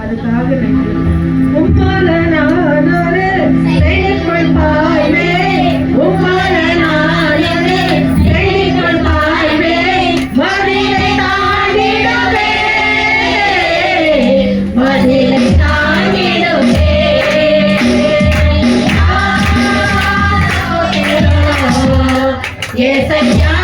அதுக்காக நன்றி. உம்மால நான் ஒரு செயலுக்குள் பாய்வேன். உம்மால நான் ஒரு செயலுக்குள் பாய்வேன். மதிலை தாண்டிடவே, மதிலை தாண்டிடவே. ஏசையா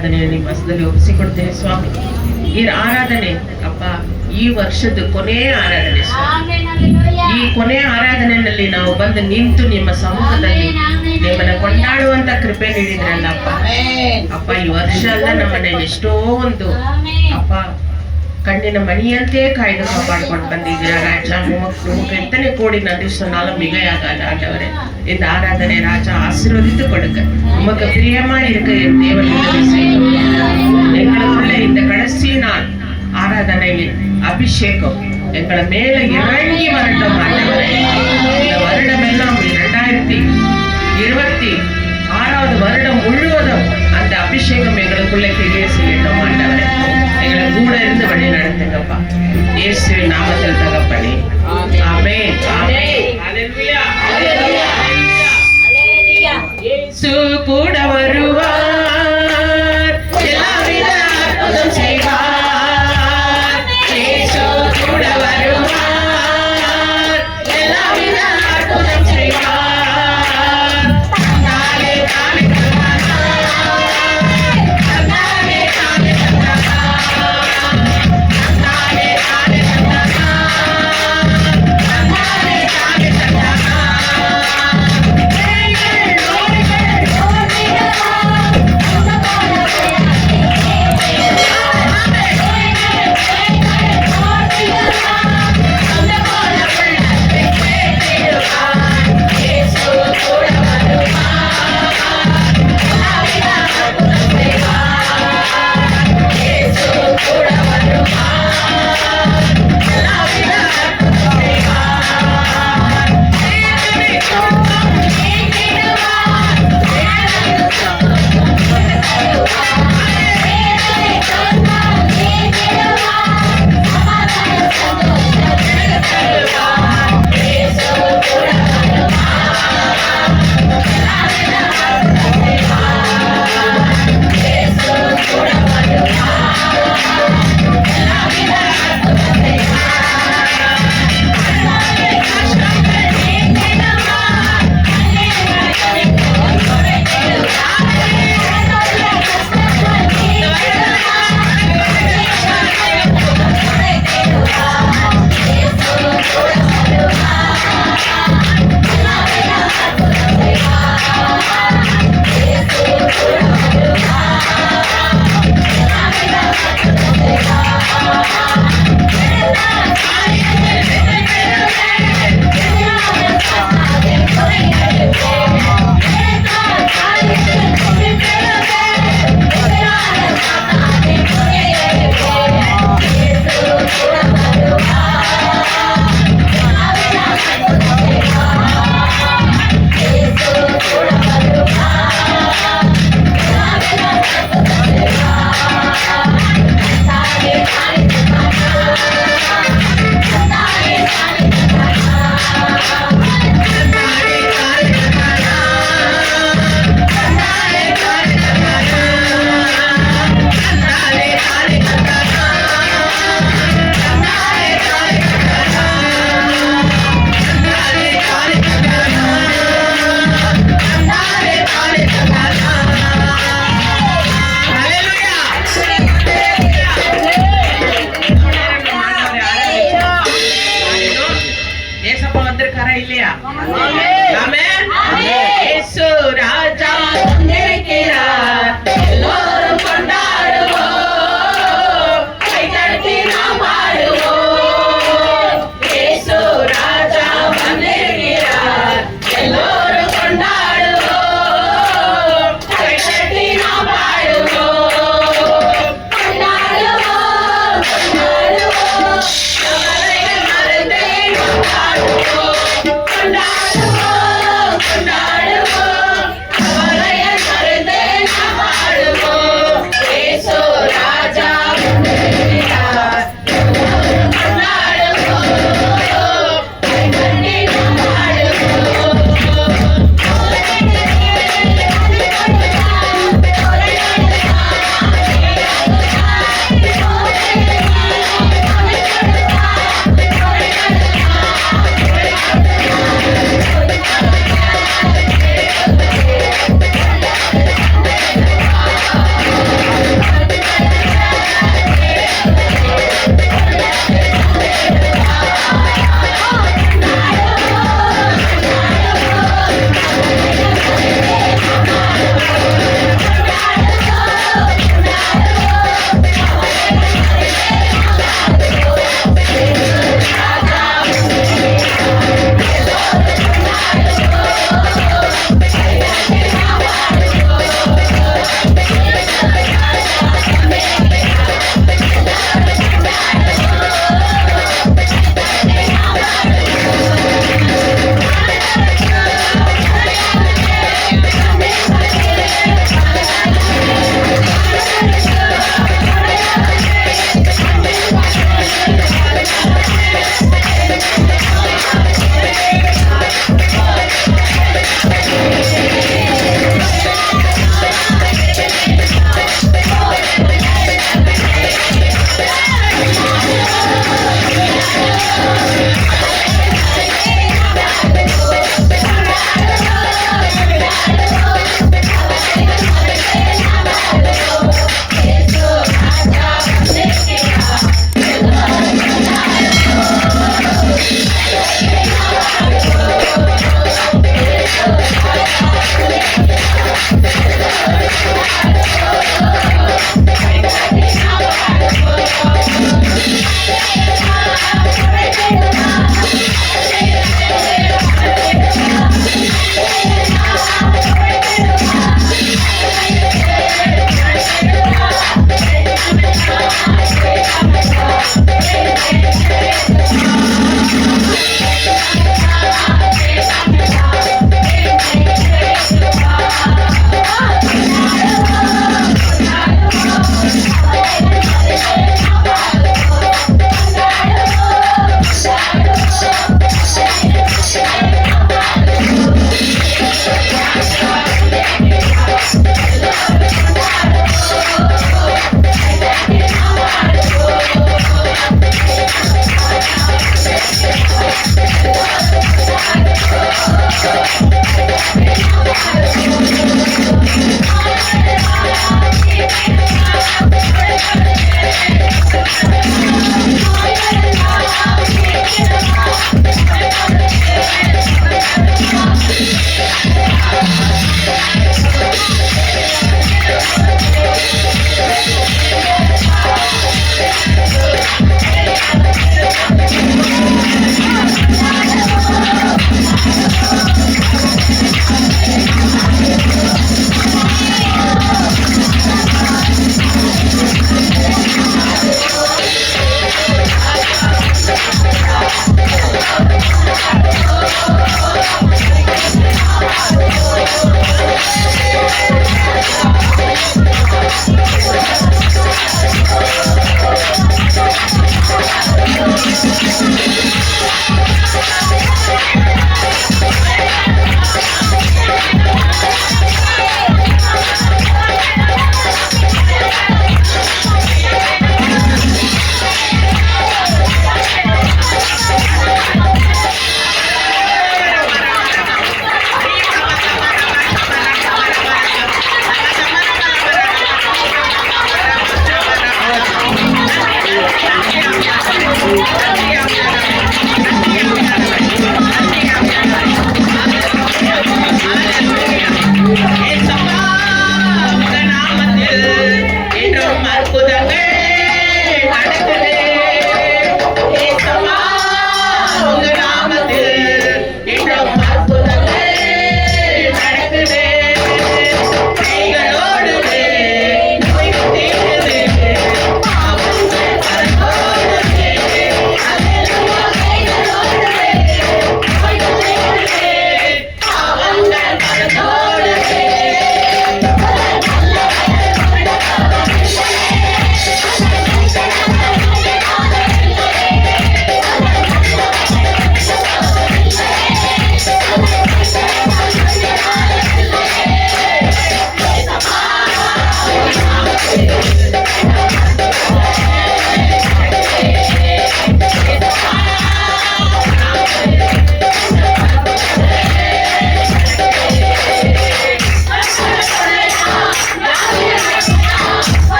ಆರಾಧನೆಯನ್ನು ನಿಮ್ಮ ಹಸ್ತದಲ್ಲಿ ಒಪ್ಪಿಸಿಕೊಡ್ತೇನೆ ಸ್ವಾಮಿ. ಈ ಆರಾಧನೆ ಅಪ್ಪ ಈ ವರ್ಷದ ಕೊನೆಯ ಆರಾಧನೆ ಸ್ವಾಮಿ. ಈ ಕೊನೆಯ ಆರಾಧನೆಯಲ್ಲಿ ನಾವು ಬಂದು ನಿಂತು ನಿಮ್ಮ ಸಮ್ಮುಖದಲ್ಲಿ ನಿಮ್ಮನ್ನ ಕೊಂಡಾಡುವಂತ ಕೃಪೆ ನೀಡಿದ್ರಲ್ಲ ಅಪ್ಪ. ಅಪ್ಪ ಈ ವರ್ಷ ಅಲ್ಲ ನಮ್ಮನ್ನ ಎಷ್ಟೋ ಒಂದು ಅಪ್ಪ ಕಣ್ಣಿನ ಮಣಿಯಂತೆ ಕಾಯ್ದು ಕಾಪಾಡ್ಕೊಂಡು ಬಂದಿದ್ದೀರ ರಾಜ. ಎಂತನೇ ಕೋಡಿ நன்றிசொன்னாலும் மிகையாகாது ஆண்டவரே. இந்த ஆராதனை ராஜா ஆசீர்வதித்து கொடுக்க உமக்கு பிரியமா இருக்க என் தேவன் உதவி செய்யும். எங்களுக்குள்ள இந்த கடைசி நாள் ஆராதனையில் அபிஷேகம் எங்களை மேல இறங்கி வரட்டும் ஆண்டவரே. இந்த வருடம் எல்லாம் 2026 வருடம் முழுவதும் அந்த அபிஷேகம் எங்களுக்குள்ள கிரியை செய்யட்டும் ஆண்டவரே. எங்களை கூட இருந்து வழி நடத்துங்கப்பா. இயேசுவின் நாமத்தில் தகப்பனே. ஆமென். ஆமென். ஹalleluya. ஹalleluya. ஹalleluya. இயேசு கூட வருவார். எல்லாவித அற்புதம் செய்வார். இயேசு கூட வருவார். எல்லாவித அற்புதம் செய்வார். தாலே தாலே தாலே தாலே தாலே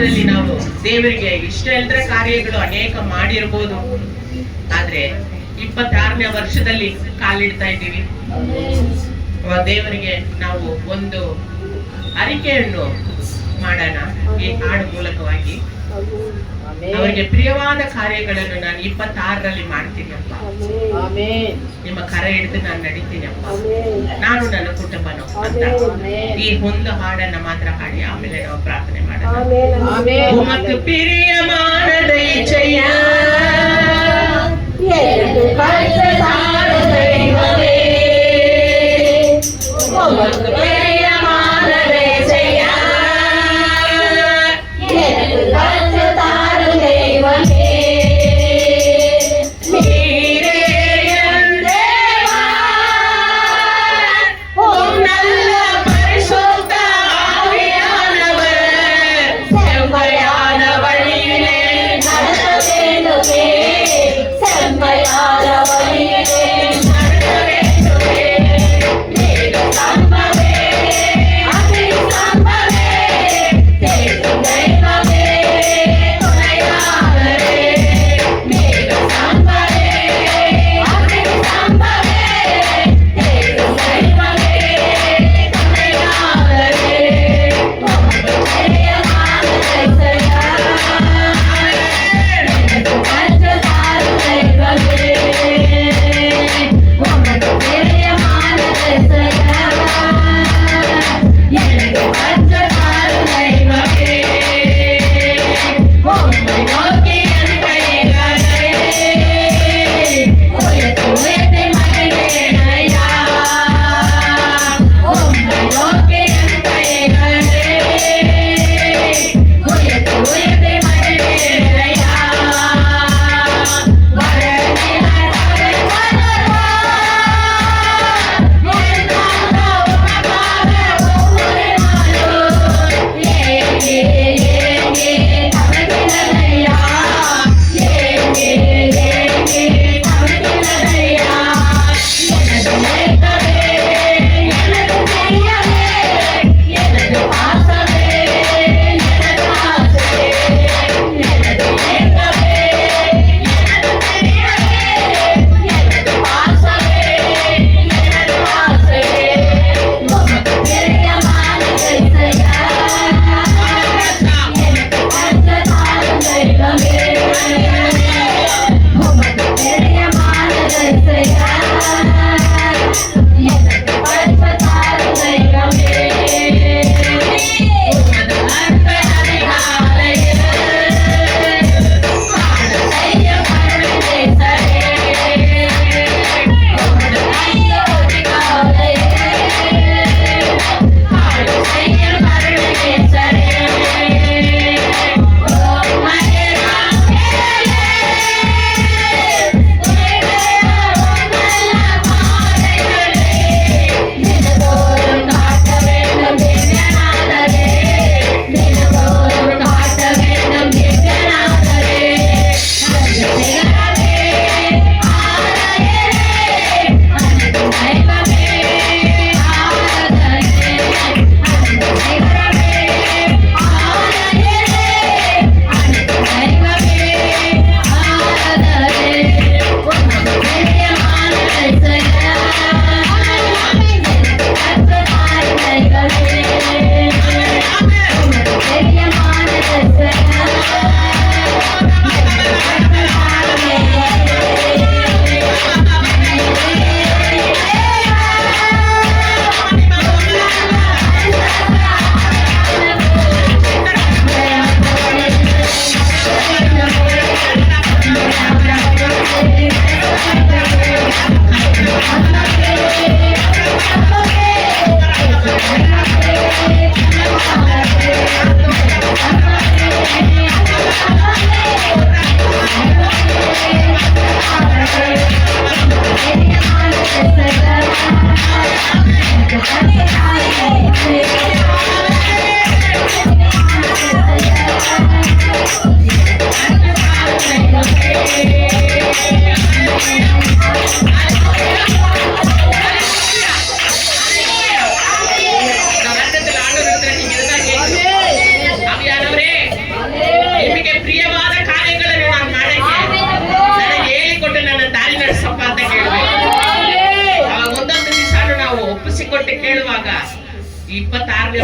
ವರ್ಷದಲ್ಲಿ ನಾವು ದೇವರಿಗೆ ಇಷ್ಟ ಇಲ್ಲದ್ರೆ ಕಾರ್ಯಗಳು ಅನೇಕ ಮಾಡಿರ್ಬೋದು, ಆದ್ರೆ 26ನೇ ವರ್ಷದಲ್ಲಿ ಕಾಲಿಡ್ತಾ ಇದ್ದೀವಿ. ದೇವರಿಗೆ ನಾವು ಒಂದು ಅರಿಕೆಯನ್ನು ಮಾಡೋಣ ಈ ಹಾಡು ಮೂಲಕವಾಗಿ. ಅವರಿಗೆ ಪ್ರಿಯವಾದ ಕಾರ್ಯಗಳನ್ನು ನಾನು 26ರಲ್ಲಿ ಮಾಡ್ತೀನಿ ಅಪ್ಪ. ನಿಮ್ಮ ಕರ ಹಿಡಿದು ನಾನು ನಡೀತೀನಿ ಅಪ್ಪ, ನಾನು ನನ್ನ ಕುಟುಂಬನು ಅಂತ ಈ ಒಂದು ಹಾಡನ್ನ ಮಾತ್ರ ಹಾಡಿ ಆಮೇಲೆ ನಾವು ಪ್ರಾರ್ಥನೆ ಮಾಡೋಣ. ಉಮಕ್ ಪ್ರಿಯಮಾನದ ಇಚ್ಛೆಯ Okay.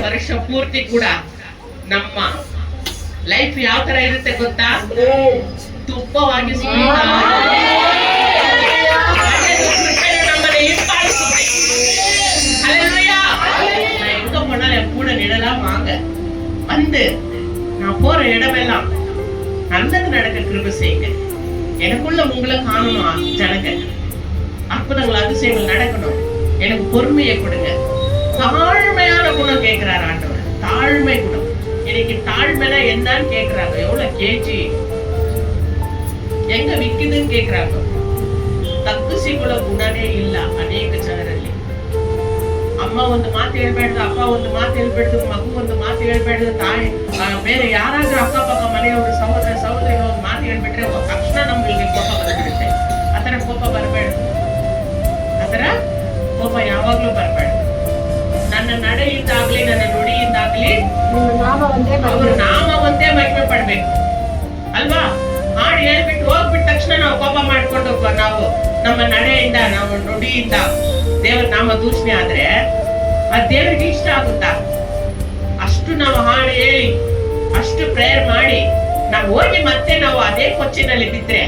ವರ್ಷ ಪೂರ್ತಿ ಕೂಡ ನಮ್ಮ ಲೈಫ್ ಯಾವ ತರ ಇರುತ್ತೆ ಗೊತ್ತಾ? ತುಪ್ಪವಾಗಿ ಸುರಿತಾ நம்மளை இப்பாடுத்துமே. ஹல்லேலூயா. நான் எங்க போனாலும் என் கூட நிழலாம் வாங்க. வந்து நான் போற இடமெல்லாம் நல்லது நடக்க கிருபை செய்யுங்க. எனக்குள்ள உங்களை காணணும் ஜனங்க. அற்புதங்கள் அதிசயங்கள் நடக்கணும். எனக்கு பொறுமையை கொடுங்க. தாழ்மையான குணம் கேட்கிறார் ஆண்டவர். தாழ்மை குணம். இன்னைக்கு தாழ்மைனா என்னன்னு கேட்கிறாங்க. எவ்வளவு கேஜி ಹೆಂಗ ವಿಕ್ಕಿದಂಗೆ ಕೇಕ್ರಾಗ ತಗ್ಗಿಸಿಕೊಳ್ಳೋ ಗುಣನೇ ಇಲ್ಲ ಅನೇಕ ಜನರಲ್ಲಿ. ಅಮ್ಮ ಒಂದು ಮಾತು ಹೇಳ್ಬೇಡ್ದು, ಅಪ್ಪ ಒಂದು ಮಾತು ಹೇಳ್ಬೇಡ್ದು, ಮಗು ಒಂದು ಮಾತು ಹೇಳ್ಬೇಡ್ದು, ತಾಯಿ ಬೇರೆ ಯಾರಾದ್ರೂ ಅಕ್ಕಪಕ್ಕ ಮನೆಯವರು ಸಹೋದರಿ ಒಂದು ಮಾತು ಹೇಳ್ಬಿಟ್ರೆ ತಕ್ಷಣ ನಮ್ಗೆ ಕೋಪ ಬಂದ್ಬಿಡುತ್ತೆ. ಆತರ ಕೋಪ ಬರಬೇಡ್ದು. ಆತರ ಕೋಪ ಯಾವಾಗ್ಲೂ ಬರಬೇಡ್ದು. ನನ್ನ ನಡೆಯಿಂದಾಗ್ಲಿ ನನ್ನ ನುಡಿಯಿಂದಾಗ್ಲಿ ಅವ್ರ ನಾಮ ಒಂದೇ ಮಹಿಮೆ ಪಡ್ಬೇಕು ಅಲ್ವಾ? ಹಾಡು ಹೇಳ್ಬಿಟ್ಟು ಹೋಗ್ಬಿಟ್ಟ ತಕ್ಷಣ ನಾವು ಕೋಪ ಮಾಡ್ಕೊಂಡು ನಾವು ನಮ್ಮ ನಡೆಯಿಂದ ನಾವು ನುಡಿಯಿಂದ ದೇವರ ನಾಮ ದೂಷಣೆ ಆದ್ರೆ ಆ ದೇವರಿಗೆ ಇಷ್ಟ ಆಗುತ್ತಾ? ಅಷ್ಟು ನಾವು ಹಾಡು ಹೇಳಿ ಅಷ್ಟು ಪ್ರೇಯರ್ ಮಾಡಿ ನಾವು ಹೋಗಿ ಮತ್ತೆ ನಾವು ಅದೇ ಕೊಚ್ಚಿನಲ್ಲಿ ಬಿದ್ರೆ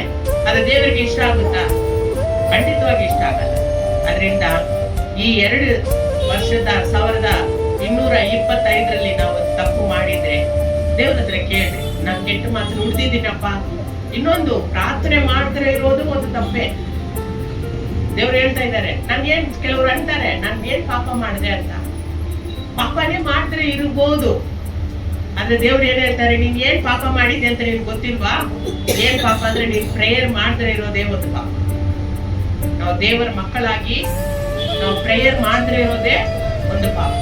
ಅದು ದೇವರಿಗೆ ಇಷ್ಟ ಆಗುತ್ತಾ? ಖಂಡಿತವಾಗಿ ಇಷ್ಟ ಆಗಲ್ಲ. ಅದರಿಂದ ಈ 2225 ನಾವು ತಪ್ಪು ಮಾಡಿದ್ರೆ ದೇವರ ಹತ್ರ ಕೇಳ್ರಿ, ನಾನು ಕೆಟ್ಟ ಮಾತು ನುಡ್ದಿದ್ದೀನಪ್ಪ. ಇನ್ನೊಂದು ಪ್ರಾರ್ಥನೆ ಮಾಡ್ತಾರೆ ಇರೋದು ಒಂದು ತಪ್ಪೆ. ದೇವ್ರು ಹೇಳ್ತಾ ಇದ್ದಾರೆ, ನನ್ಗೇನ್ ಕೆಲವ್ರು ಅಂತಾರೆ ನನ್ಗೇನ್ ಪಾಪ ಮಾಡಿದೆ ಅಂತ. ಪಾಪನೇ ಮಾಡ್ತಾರೆ ಇರ್ಬೋದು. ಆದ್ರೆ ದೇವ್ರು ಏನ್ ಹೇಳ್ತಾರೆ, ನೀನ್ ಏನ್ ಪಾಪ ಮಾಡಿದೆ ಅಂತ ನಿನ್ಗೆ ಗೊತ್ತಿಲ್ವಾ? ಏನ್ ಪಾಪ ಅಂದ್ರೆ ನೀನ್ ಪ್ರೇಯರ್ ಮಾಡ್ತಾರೆ ಇರೋದೇ ಒಂದು ಪಾಪ. ನಾವು ದೇವರ ಮಕ್ಕಳಾಗಿ ನಾವು ಪ್ರೇಯರ್ ಮಾಡ್ತಾರೆ ಇರೋದೇ ಒಂದು ಪಾಪ.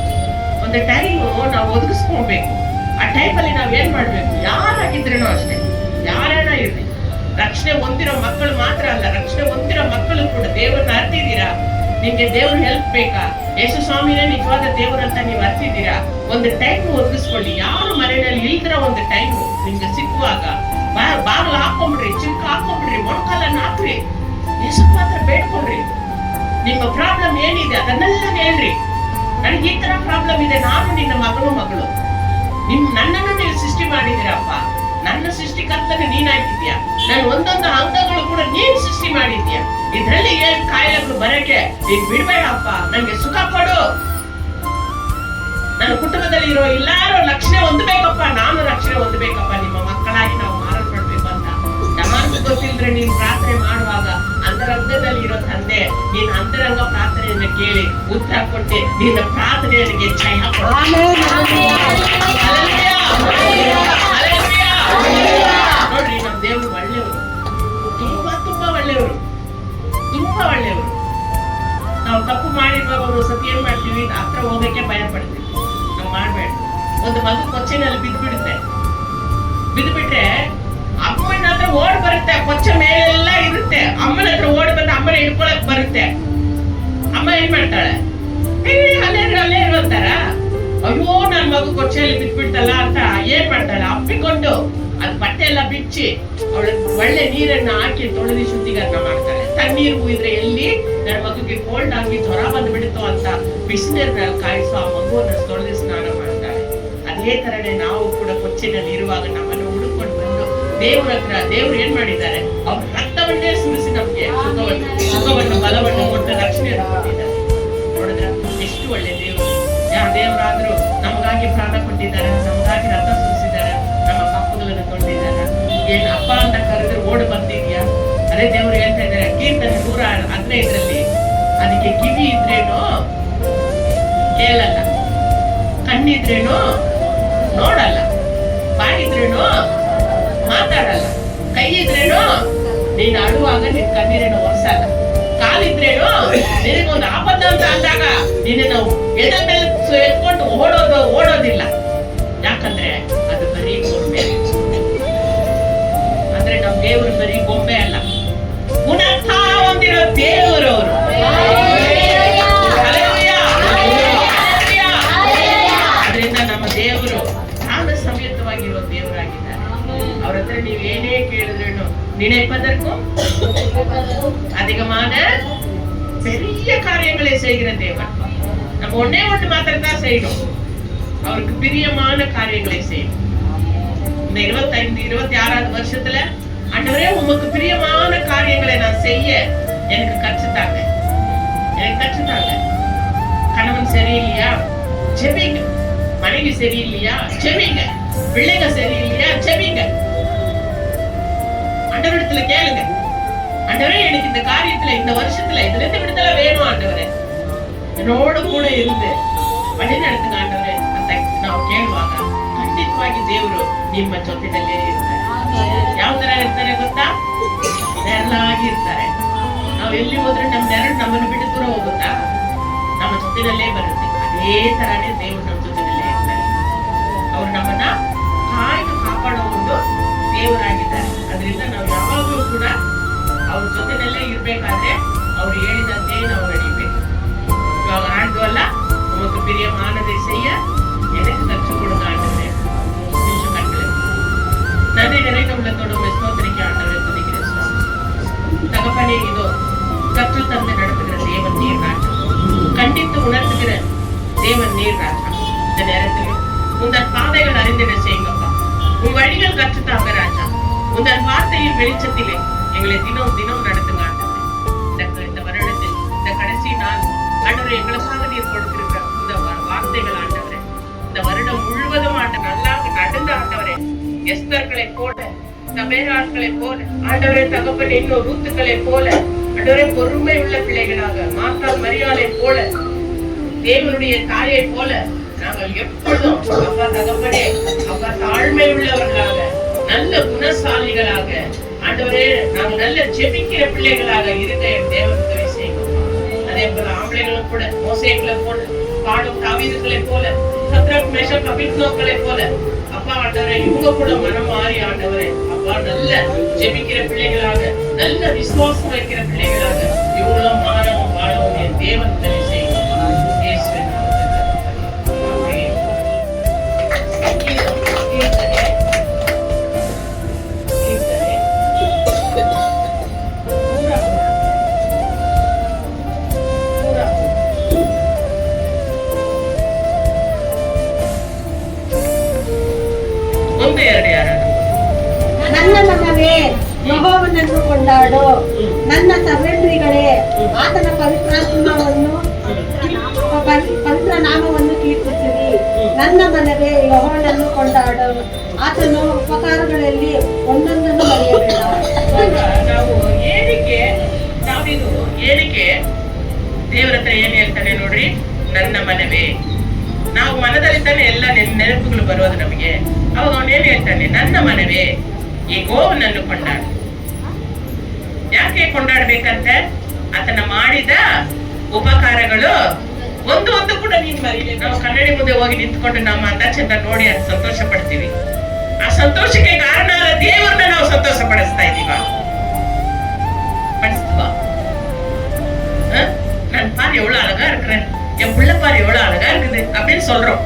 ಒಂದು ಟೈಮ್ ನಾವು ಒದಗಿಸ್ಕೊಳ್ಬೇಕು. ಆ ಟೈಮಲ್ಲಿ ನಾವ್ ಏನ್ ಮಾಡ್ಬೇಕು? ಯಾರಾಗಿದ್ರೇನೋ ಅಷ್ಟೇ, ಯಾರನ್ನ ಇರ್ಲಿ, ರಕ್ಷಣೆ ಹೊಂದಿರೋ ಮಕ್ಕಳು ಮಾತ್ರ ಅಲ್ಲ, ರಕ್ಷಣೆ ಹೊಂದಿರೋ ಮಕ್ಕಳು ಕೂಡ ದೇವರನ್ನ ಅರ್ತಿದ್ದೀರಾ? ನಿಮ್ಗೆ ದೇವ್ರ ಹೆಲ್ಪ್ ಬೇಕಾ? ಯೇಸು ಸ್ವಾಮಿನೇ ನಿಜವಾದ ದೇವರು ಅಂತ ನೀವು ಅರ್ತಿದ್ದೀರಾ? ಒಂದು ಟೈಮ್ ಒದಗಿಸ್ಕೊಳ್ಳಿ. ಯಾರು ಮನೆಯಲ್ಲಿ ಇಲ್ದಿರೋ ಒಂದು ಟೈಮ್ ನಿಮ್ಗೆ ಸಿಕ್ಕುವಾಗ ಬಾಗಿಲು ಹಾಕೊಂಡ್ಬಿಡ್ರಿ, ಚಿಕ್ಕ ಹಾಕೊಂಡ್ಬಿಡ್ರಿ, ಮೊಣಕಾಲನ್ನ ಹಾಕ್ರಿ, ಯೇಸು ಮಾತ್ರ ಬೇಡ್ಕೊಳ್ರಿ. ನಿಮ್ಮ ಪ್ರಾಬ್ಲಮ್ ಏನಿದೆ ಅದನ್ನೆಲ್ಲ ಹೇಳ್ರಿ. ನನಗೆ ಈ ತರ ಪ್ರಾಬ್ಲಮ್ ಇದೆ, ನಾನು ನಿನ್ನ ಮಗಳು. ನನ್ನನ್ನು ನೀವು ಸೃಷ್ಟಿ ಮಾಡಿದ್ದೀರಪ್ಪ, ನನ್ನ ಸೃಷ್ಟಿಕರ್ತನ ನೀನಾಗಿದ್ಯಾ, ನನ್ನ ಒಂದೊಂದು ಅಂಗಗಳು ಕೂಡ ನೀನ್ ಸೃಷ್ಟಿ ಮಾಡಿದ್ಯಾ. ಇದ್ರಲ್ಲಿ ಏನ್ ಕಾಯಿಲೆಗಳು ಬರಕ್ಕೆ ನೀನ್ ಬಿಡ್ಬೇಡಪ್ಪ, ನಂಗೆ ಸುಖ ಕೊಡು. ನನ್ನ ಕುಟುಂಬದಲ್ಲಿ ಇರೋ ಎಲ್ಲಾರು ರಕ್ಷಣೆ ಹೊಂದಬೇಕಪ್ಪ, ನಾನು ರಕ್ಷಣೆ ಹೊಂದಬೇಕಪ್ಪ. ನಿಮ್ಮ ಮಕ್ಕಳಾಗಿ ನಾವು ಮಾರಲ್ಪಡ್ಬೇಕು ಅಂತ ಯಾರು ಗೊತ್ತಿಲ್ದ್ರೆ ನೀನ್ ಪ್ರಾರ್ಥನೆ ಮಾಡುವಾಗ ಅಂತರಂಗದಲ್ಲಿ ಇರೋ ತಂದೆ ನೀನ್ ಅಂತರಂಗ ಪ್ರಾರ್ಥನೆಯನ್ನ ಕೇಳಿ ಉತ್ತರ ಕೊಟ್ಟೆ ನಿನ್ನ ಪ್ರಾರ್ಥನೆಯರಿಗೆ ಜಯ ನೋಡ್ರಿ. ನಮ್ ದೇವ್ರು ಒಳ್ಳೆಯವರು, ತುಂಬಾ ಒಳ್ಳೆಯವರು, ತುಂಬಾ ಒಳ್ಳೆಯವರು. ನಾವು ತಪ್ಪು ಮಾಡಿರುವಾಗ ಒಂದು ಸತಿ ಏನ್ ಮಾಡ್ತೀವಿ, ಹತ್ರ ಹೋಗಕ್ಕೆ ಭಯ ಪಡ್ತೀವಿ. ನಾವು ಮಾಡ್ಬೇಡ. ಒಂದು ಮಗು ಕೊಚ್ಚೆನಲ್ಲಿ ಬಿದ್ದುಬಿಟ್ರೆ ಅಮ್ಮನ ಹತ್ರ ಓಡ್ ಬರುತ್ತೆ, ಕೊಚ್ಚೆ ಮೇಲೆಲ್ಲ ಇರುತ್ತೆ. ಅಮ್ಮನ ಹತ್ರ ಓಡ್ ಬಂದು ಅಮ್ಮನ ಹಿಡ್ಕೊಳಕ್ ಬರುತ್ತೆ. ಅಮ್ಮ ಏನ್ ಮಾಡ್ತಾಳೆ? ಅಲ್ಲೇ ಇರುವಂತಾರ, ಅಯ್ಯೋ ನನ್ ಮಗು ಕೊಚ್ಚೆಯಲ್ಲಿ ಬಿದ್ಬಿಡ್ತಲ್ಲ ಅಂತ ಏನ್ ಮಾಡ್ತಾಳೆ? ಅಪ್ಪಿಕೊಂಡು ಅದ್ ಬಟ್ಟೆ ಎಲ್ಲ ಬಿಚ್ಚಿ ಅವಳ ಒಳ್ಳೆ ನೀರನ್ನ ಹಾಕಿ ತೊಳೆದಿ ಶುದ್ಧೀಕರಣ ಮಾಡ್ತಾಳೆ. ತಣ್ಣೀರು ಇದ್ರೆ ಎಲ್ಲಿ ನನ್ನ ಮಗುಗೆ ಕೋಲ್ಡ್ ಆಗಿ ಜ್ವರ ಬಂದ್ಬಿಡುತ್ತೋ ಅಂತ ಬಿಸಿನೀರ್ನಲ್ಲಿ ಕಾಯಿಸೋ ಆ ಮಗುವನ್ನ ತೊಳೆದಿ ಸ್ನಾನ ಮಾಡ್ತಾಳೆ. ಅದೇ ತರನೇ ನಾವು ಕೂಡ ಕೊಚ್ಚಿನಲ್ಲಿ ಇರುವಾಗ ನಮ್ಮನ್ನು ಹುಡುಕೊಂಡು ಬಂದು ದೇವ್ರ ಹತ್ರ ದೇವ್ರು ಏನ್ ಮಾಡಿದ್ದಾರೆ? ಅವ್ರ ರಕ್ತವನ್ನೇ ಸುರಿಸಿ ನಮ್ಗೆ ಸುಖವನ್ನು ಬಲವನ್ನು ಕೊಟ್ಟು ರಕ್ಷಣೆಯನ್ನು ಕೊಟ್ಟಿದ್ದಾರೆ. ನೋಡಿದ್ರ ಎಷ್ಟು ಒಳ್ಳೆ ದೇವರು. ಯಾವ ದೇವರಾದ್ರೂ ನಮಗಾಗಿ ಪ್ರಾಣ ಕೊಟ್ಟಿದ್ದಾರೆ, ನಮಗಾಗಿ ರಕ್ತ ಸುರಿಸಿದ್ದಾರೆ, ನಮ್ಮ ಪಾಪಗಳನ್ನು ತೊಳೆದಿದ್ದಾರೆ. ಏನ್ ಅಪ್ಪ ಅಂತ ಕರೆದ್ರೆ ಓಡ್ ಬಂದಿದ್ಯಾ? ಅದೇ ದೇವ್ರು ಹೇಳ್ತಾ ಇದ್ದಾರೆ ಕೀರ್ತನೆ 115 ಅದಕ್ಕೆ ಕಿವಿ ಇದ್ರೇನು ಕೇಳಲ್ಲ, ಕಣ್ಣಿದ್ರೇನು ನೋಡಲ್ಲ, ಬಾಯಿದ್ರೇನು ಮಾತಾಡಲ್ಲ, ಕೈ ಇದ್ರೇನು ನೀನ್ ಅಳುವಾಗ ನಿನ್ ಕಣ್ಣೀರೇನು ಒರೆಸಲ್ಲ, ಕಾಲಿದ್ರೇನು ನಿನಗೊಂದು ಆಪತ್ತು ಅಂತ ಅಂದಾಗ ನಿನ್ನ ಎದೆ ಮೇಲೆ ಎತ್ಕೊಂಡು ಓಡೋದಿಲ್ಲ. ಯಾಕಂದ್ರೆ ಅದು ಬರೀ ಗೊಂಬೆ. ಅಂದ್ರೆ ನಮ್ ದೇವರು ಬರೀ ಗೊಂಬೆ ಅಲ್ಲ, ಪುನಃ ಹೊಂದಿರೋ ದೇವರು ಅವರು. ಅದರಿಂದ ನಮ್ಮ ದೇವರು ಜ್ಞಾನ ಸಮೇತವಾಗಿರೋ ದೇವರಾಗಿದ್ದಾರೆ. ಅವ್ರ ಹತ್ರ ನೀವೇನೇ ಕೇಳಿದ್ರೇನು நினைப்பதற்கும் அதிகமான பெரிய காரியங்களை செய்கிற தேவன். நம்ம ஒன்னே ஒன்று மாத்திரம் தான் செய்யணும். அவருக்கு பிரியமான காரியங்களை செய்யும். இந்த 25, 26வது வருஷத்துல ஆண்டவரே உமக்கு பிரியமான காரியங்களை நான் செய்ய எனக்கு கற்றுத்தாங்க. கணவன் சரியில்லையா, ஜெபிங்க. மனைவி சரியில்லையா, ஜெபிங்க. பிள்ளைங்க சரியில்லையா, ஜெபிங்க. ஆண்டவரிடத்துல கேளுங்க. ஆண்டவரே எனக்கு இந்த காரியத்துல, இந்த வருஷத்துல இதுல இருந்து விடுதலை வேணும் ஆண்டவரே, என்னோட கூட இருந்து வழி நடத்துங்க ಆಂಡವರೇ ಅಂತ ನಾವು ಕೇಳುವಾಗ ಖಂಡಿತವಾಗಿ ದೇವರು ನಿಮ್ಮ ಜೊತೆಯಲ್ಲೇ ಇರ್ತಾರೆ. ಯಾವ ತರ ಇರ್ತಾರೆ ಗೊತ್ತಾ? ನೆರಳಾಗಿ ಇರ್ತಾರೆ. ನಾವು ಎಲ್ಲಿ ಹೋದ್ರೆ ನಮ್ಮ ನೆರಳು ನಮ್ಮನ್ನು ಬಿಟ್ಟು ದೂರ ಹೋಗುತ್ತಾ? ನಮ್ಮ ಜೊತೆಯಲ್ಲೇ ಬರುತ್ತೆ. ಅದೇ ತರಾನೇ ದೇವರು ನಮ್ಮ ಜೊತೆಯಲ್ಲೇ ಇರ್ತಾರೆ. ಅವ್ರು ನಮ್ಮನ್ನ ಕಾಯ್ದು ಕಾಪಾಡೋ ಒಂದು ದೇವರಾಗಿದ್ದಾರೆ. ಅದರಿಂದ ನಾವು ಯಾವಾಗಲೂ ಕೂಡ ಅವ್ರ ಜೊತೆಯಲ್ಲೇ ಇರ್ಬೇಕಾದ್ರೆ ಅವ್ರು ಹೇಳಿದಂತೆ ನಾವು ನಡೀಬೇಕು. இವಾಗ ஆண்டவல்ல உமக்கு பிரியமானதை செய்ய எனக்கு கற்றுக் கொடுங்க ஆண்டவரே. கொஞ்சம் கண்களை நன்றி நிறைந்த உள்ளத்தோடு உம்மை ஸ்தோத்திரிக்க ஆண்டவரே, துதிக்கிறேன் சுவாமி. தகப்பனே, இதோ கற்று தந்து நடத்துகிற தேவன் நீர் ராஜா, கண்டித்து உணர்த்துகிற தேவன் நீர் ராஜா. இந்த நேரத்தில் உந்தன் பாதைகள் அறிந்திட செய்யுங்கப்பா. உன் வழிகள் கற்றுத்தாங்க ராஜா. உந்தன் வார்த்தையின் வெளிச்சத்திலே எங்களை தினம் தினம் நடத்துங்க ஆண்டவரே. இந்த வருடத்தில் இந்த கடைசி நாள் ஆண்டவரே, எங்களுக்காக நீர் கொடுத்திருக்கிற இந்த வார்த்தைகள் ஆண்டவரே, இந்த வருடம் முழுவதும் நல்லாக நடந்த ஆண்டவரே, எஸ்தர்களை போல, சபேராட்களை போல ஆண்டவரே, தகப்பன் இன்னும் ரூத்துக்களை போல ஆண்டவரே, பொறுமை உள்ள பிள்ளைகளாக, மாத்தாள் மரியாதை போல, தேவனுடைய தாயை போல நாங்கள் எப்பொழுதும் அப்பா தகப்பனே, அப்பா தாழ்மை உள்ளவர்களாக, நல்ல குணசாலிகளாக ஆண்டவரே, நாங்கள் நல்ல ஜெபிக்கிற பிள்ளைகளாக இருக்க என் தேவன் உதவி செய்யும். அதே போல ஆம்பளைகளும் கூட மோசேக்களை போல, பாடும் தாவீதுகளை போல, சத்ரக் மேஷக் அபித்நோக்களை போல அப்பா ஆண்டவரே, இவங்க கூட மனம் மாறி ஆண்டவரே, அப்பா நல்ல ஜெபிக்கிற பிள்ளைகளாக, நல்ல விசுவாசம் வைக்கிற பிள்ளைகளாக இவங்களும் மாறவும் வாழவும் என் தேவன் உதவி செய்யும். ನನ್ನ ಮನವೇ ಯೆಹೋವನನ್ನು ಕೊಂಡಾಡು, ನನ್ನ ಸಹೋದರಿಗಳೇ ಆತನ ಪವಿತ್ರ ನಾಮವನ್ನು ಕೀರ್ತಿಸಿರಿ. ನನ್ನ ಮನವೇ ಯೆಹೋವನನ್ನು ಕೊಂಡಾಡು, ಆತನ ಉಪಕಾರಗಳಲ್ಲಿ ಒಂದೊಂದನ್ನು ಮರೆಯಬೇಡ. ನಾವು ಏನಕ್ಕೆ ದೇವರ ಹತ್ರ ಏನ್ ಹೇಳ್ತಾನೆ ನೋಡ್ರಿ, ನನ್ನ ಮನವೇ. ನಾವು ಮನದಲ್ಲಿ ತಾನೆ ಎಲ್ಲ ನೆನಪುಗಳು ಬರೋದು ನಮಗೆ. ಅವಾಗ ಅವನೇನ್ ಹೇಳ್ತಾನೆ, ನನ್ನ ಮನವೇ ಯೆಹೋವನನ್ನು ಕೊಂಡಾಡು. ಯಾಕೆ ಕೊಂಡಾಡ್ಬೇಕಂತೆ? ಆತನ ಮಾಡಿದ ಉಪಕಾರಗಳು ಒಂದು ಒಂದು ಕೂಡ ನೀನ್ ಮರೀಬೇಕು. ನಾವು ಕನ್ನಡಿ ಮುಂದೆ ಹೋಗಿ ನಿಂತ್ಕೊಂಡು ನಮ್ಮ ಅಂದ ಚಂದ ನೋಡಿ ಅದು ಸಂತೋಷ ಪಡ್ತೀವಿ. ಆ ಸಂತೋಷಕ್ಕೆ ಕಾರಣ ದೇವರನ್ನ ನಾವು ಸಂತೋಷ ಪಡಿಸ್ತಾ ಇದೀವ, படுத்துவா. நான் பாரு எவ்வளவு அழகா இருக்கிறேன், என் பிள்ளை பாரு எவ்வளவு அழகா இருக்குது அப்படின்னு சொல்றோம்.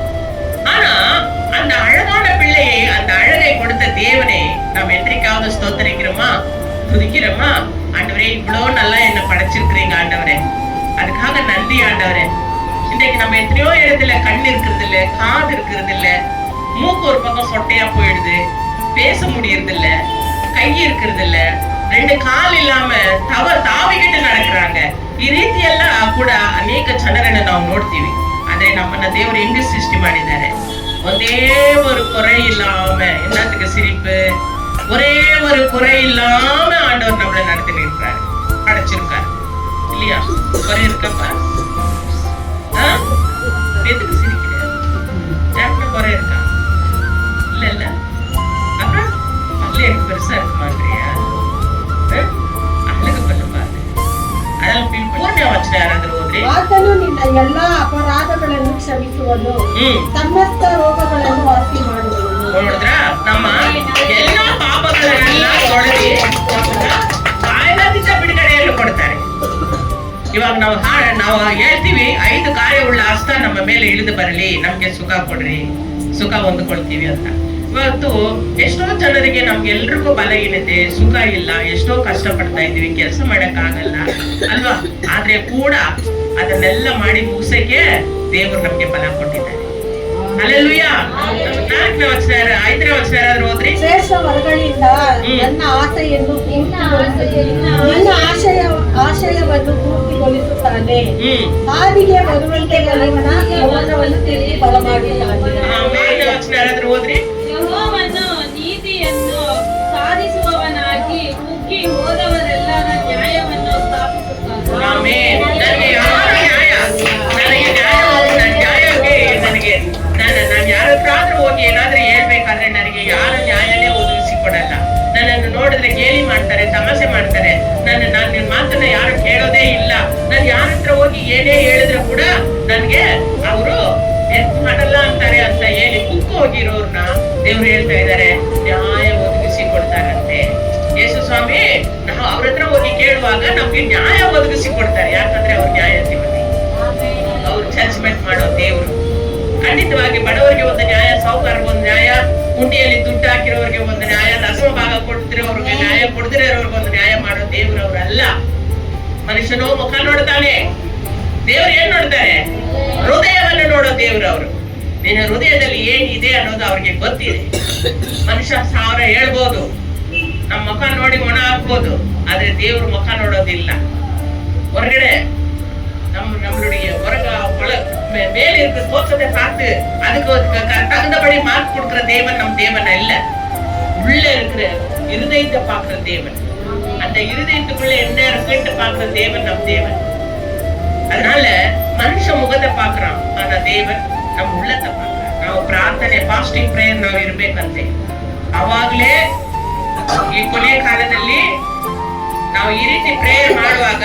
ஆனா அந்த அழகான பிள்ளையை, அந்த அழகை கொடுத்த தேவனை நாம் என்றைக்காவது ஸ்தோத்தரிக்கிறோமா, துதிக்கிறோமா? ஆண்டவரே, இவ்வளவு நல்லா என்ன படைச்சிருக்கிறீங்க ஆண்டவரே, அதுக்காக நன்றி ஆண்டவரே. இன்றைக்கு நம்ம எத்தனையோ இடத்துல கண் இருக்கிறது இல்ல, காது இருக்கிறது இல்ல, மூக்கு ஒரு பக்கம் சொட்டையா போயிடுது, பேச முடியறது இல்ல, கை இருக்கிறது இல்ல, 2 ಕಾಲ್ ಇಲ್ಲಾಮ ತಾವಿಗಿಟ್ಟು ನಡಕ್ರಾಂಗ. ಈ ರೀತಿ ಎಲ್ಲ ಕೂಡ ಅನೇಕ ಜನರನ್ನ ನಾವು ನೋಡ್ತೀವಿ. ಆದ್ರೆ ನಮ್ಮನ್ನ ದೇವರು ಹೆಂಗ ಸೃಷ್ಟಿ ಮಾಡಿದ್ದಾರೆ, ಒಂದೇ ஒரு குறை இல்லாம, என்னத்துக்கு சிரிப்பு, ஒரே ஒரு குறை இல்லாம ஆண்டவர் நம்மளை நடத்தி இருக்கிறாரு, படைச்சிருக்காரு இல்லையா? குறை இருக்கப்பா, எதுக்கு சிரிக்கிற? யாருக்குள்ள குறை இருக்கா? இல்ல இல்ல. அப்புறம் பல்லு எனக்கு பெருசா இருக்க மாட்டியா? ಆತನು ನಿನ್ನ ಎಲ್ಲಾ ಅಪರಾಧಗಳನ್ನು ಕ್ಷಮಿಸುವನು, ಸಮಸ್ತ ರೋಗಗಳನ್ನು ವಾಸಿ ಮಾಡುವನು. ನೋಡಿದ್ರಾ, ನಮ್ಮ ಎಲ್ಲಾ ಪಾಪಗಳನ್ನೆಲ್ಲ ತೊಳೆದಿ ಕಾಯಿಲೆಯಿಂದ ಬಿಡುಗಡೆಯನ್ನು ಕೊಡ್ತಾರೆ. ಇವಾಗ ನಾವು ಹೇಳ್ತೀವಿ, 5 ಕಾರ್ಯವುಳ್ಳ ಹಸ್ತ ನಮ್ಮ ಮೇಲೆ ಇಳಿದು ಬರಲಿ, ನಮ್ಗೆ ಸುಖ ಕೊಡ್ರಿ, ಸುಖ ಹೊಂದ್ಕೊಳ್ತೀವಿ ಅಂತ. ಇವತ್ತು ಎಷ್ಟೋ ಜನರಿಗೆ ನಮ್ಗೆಲ್ರಿಗೂ ಬಲಹೀನತೆ, ಸುಖ ಇಲ್ಲ, ಎಷ್ಟೋ ಕಷ್ಟ ಪಡ್ತಾ ಇದೀವಿ, ಕೆಲಸ ಮಾಡಕ್ ಆಗಲ್ಲ ಅಲ್ವಾ? ಆದ್ರೆ ಕೂಡ ಅದನ್ನೆಲ್ಲ ಮಾಡಿ ಮುಗಿಸಕ್ಕೆ ದೇವರು ನಮ್ಗೆ ಬಲ ಕೊಟ್ಟಿದ್ದಾರೆ. ಹಲ್ಲೆಲೂಯಾ. 4ನೇ ವಚನ 5ನೇ ವಚನ ಯಾರಾದ್ರೂ ಓದ್ರಿ. ಶ್ರೇಷ್ಠ ವರಗಳಿಂದ ನನ್ನ ಆಸೆಯನ್ನು ನನ್ನ ಆಶಯವನ್ನು ಪೂರ್ತಿಗೊಳಿಸುತ್ತಾನೆ. ಹಾದಿಗೆ ಬರುವಂತೆ ನನ್ನ ಯೌವನವನ್ನು ತಿರುಗಿ ಬರಮಾಡುತ್ತಾನೆ. 4ನೇ ವಚನ ಯಾರಾದ್ರೂ ಓದ್ರಿ. ಯೆಹೋವನು ನೀತಿಯನ್ನು ಸಾಧಿಸುವವನಾಗಿ ಕುಗ್ಗಿ ಹೋದವರೆಲ್ಲರ ನ್ಯಾಯವನ್ನು ಸ್ಥಾಪಿಸುತ್ತಾನೆ. ಆಮೆನ್. ನನಗೆ ಯಾರ ನ್ಯಾಯ, ನನಗೆ ನಾನು ಯಾರ ಹತ್ರ ಆದ್ರೂ ಹೋಗಿ ಏನಾದ್ರೂ ಹೇಳ್ಬೇಕಾದ್ರೆ ನನಗೆ ಯಾರ ನ್ಯಾಯನೇ ಒದಗಿಸಿ ಕೊಡಲ್ಲ. ನನ್ನನ್ನು ನೋಡಿದ್ರೆ ಗೇಲಿ ಮಾಡ್ತಾರೆ, ತಮಾಷೆ ಮಾಡ್ತಾರೆ. ನಾನು ನಿನ್ ಮಾತನ್ನ ಯಾರು ಕೇಳೋದೇ ಇಲ್ಲ. ನಾನು ಯಾರ ಹತ್ರ ಹೋಗಿ ಏನೇ ಹೇಳಿದ್ರು ಕೂಡ ನನ್ಗೆ ಅವರು ಎತ್ ಮಾಡಲ್ಲ ಅಂತಾರೆ ಅಂತ ಹೇಳಿ ಕುಕ್ಕು ಹೋಗಿರೋರ್ನ ದೇವ್ರು ಹೇಳ್ತಾ ಇದ್ದಾರೆ ನ್ಯಾಯ ಒದಗಿಸಿ ಕೊಡ್ತಾರಂತೆ. ಯೇಸು ಸ್ವಾಮಿ ನಾವು ಅವ್ರ ಹತ್ರ ಹೋಗಿ ಕೇಳುವಾಗ ನಮ್ಗೆ ನ್ಯಾಯ ಒದಗಿಸಿ ಕೊಡ್ತಾರೆ. ಯಾಕಂದ್ರೆ ಅವ್ರ ನ್ಯಾಯಾಧಿಪತಿ, ಅವ್ರು ಜಡ್ಜ್ಮೆಂಟ್ ಮಾಡೋ ದೇವ್ರು. ಖಂಡಿತವಾಗಿ ಬಡವರಿಗೆ ಒಂದು ನ್ಯಾಯ, ಸಾಹುಕಾರರಿಗೆ ಒಂದು ನ್ಯಾಯ, ಹುಂಡಿಯಲ್ಲಿ ದುಡ್ಡು ಹಾಕಿರೋರಿಗೆ ಒಂದು ನ್ಯಾಯ, ದಸಮ ಭಾಗ ಕೊಡ್ತಿರೋರ್ಗೆ ನ್ಯಾಯ, ಕೊಡ್ದಿರೋರ್ಗೆ ಒಂದು ನ್ಯಾಯ ಮಾಡೋ ದೇವ್ರು ಅವರಲ್ಲ. ಮನುಷ್ಯನು ಮುಖ ನೋಡ್ತಾನೆ, ದೇವ್ರು ಏನ್ ನೋಡ್ತಾರೆ? ಹೃದಯವನ್ನು ನೋಡೋ ದೇವ್ರು ಅವರು. ನಿನ್ನ ಹೃದಯದಲ್ಲಿ ಏನಿದೆ ಅನ್ನೋದು ಅವ್ರಿಗೆ ಗೊತ್ತಿದೆ. ಮನುಷ್ಯ 1000 ಹೇಳ್ಬೋದು, ನಮ್ಮ ಮುಖ ನೋಡಿ ಒಣ ಹಾಕ್ಬೋದು, ಆದ್ರೆ ದೇವ್ರ ಮುಖ ನೋಡೋದಿಲ್ಲ. ಹೊರಗಡೆ நம்மளுடைய மேல இருக்கிற தோற்றத்தை பார்த்து அதுக்கு தகுந்தபடி மார்க் கொடுக்கிற தேவன் நம் தேவன் அல்ல. உள்ள இருக்கிற இருதயத்தை பார்க்கிற தேவன், அந்த இருதயத்துக்குள்ள என்ன இருக்குன்னு பார்க்கிற தேவன் நம் தேவன். அதனால மனுஷ முகத்தை பார்க்கறான், ஆனா தேவன் ನಮ್ಮ உள்ளத்தை பார்க்கறான். ನಾವು ಪ್ರಾರ್ಥನೆ, ಫಾಸ್ಟಿಂಗ್ ಪ್ರೇಯರ್ ನಾವು ಇರಬೇಕಂತೆ. ಅವಾಗಲೇ ಈ ಕೊನೆ ಕಾಲದಲ್ಲಿ ನಾವು ಈ ರೀತಿ ಪ್ರೇಯರ್ ಮಾಡುವಾಗ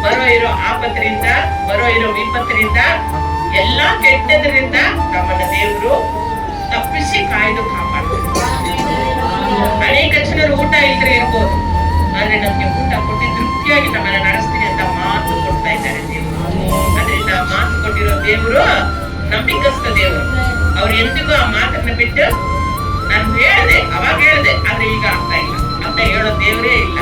ಬರೋ ಇರೋ ಆಪತ್ತರಿಂದ, ಬರೋ ಇರೋ ವಿಪತ್ತರಿಂದ, ಎಲ್ಲಾ ಕೆಟ್ಟದ್ರಿಂದ ನಮ್ಮನ್ನ ದೇವರು ತಪ್ಪಿಸಿ ಕಾಯ್ದು ಕಾಪಾಡ್ತಾರೆ. ಅನೇಕ ಜನರು ಊಟ ಇಲ್ಲದೆ ಇರ್ಬೋದು, ಆದ್ರೆ ನಮ್ಗೆ ಊಟ ಕೊಟ್ಟು ತೃಪ್ತಿಯಾಗಿ ನಮ್ಮನ್ನ ನಡೆಸ್ತೀನಿ ಅಂತ ಮಾತು ಕೊಡ್ತಾ ಇದ್ದಾರೆ ದೇವರು. ಅದರಿಂದ ಮಾತು ಕೊಟ್ಟಿರೋ ದೇವರು ನಂಬಿಕಸ್ಥ ದೇವರು. ಅವ್ರು ಎಂದಿಗೂ ಆ ಮಾತನ್ನ ಬಿಟ್ಟು ನಾನು ಹೇಳ್ದೆ, ಅವಾಗ ಹೇಳ್ದೆ, ಆದ್ರೆ ಈಗ ಆಗ್ತಾ ಇಲ್ಲ ಅಂತ ಹೇಳೋ ದೇವರೇ ಇಲ್ಲ.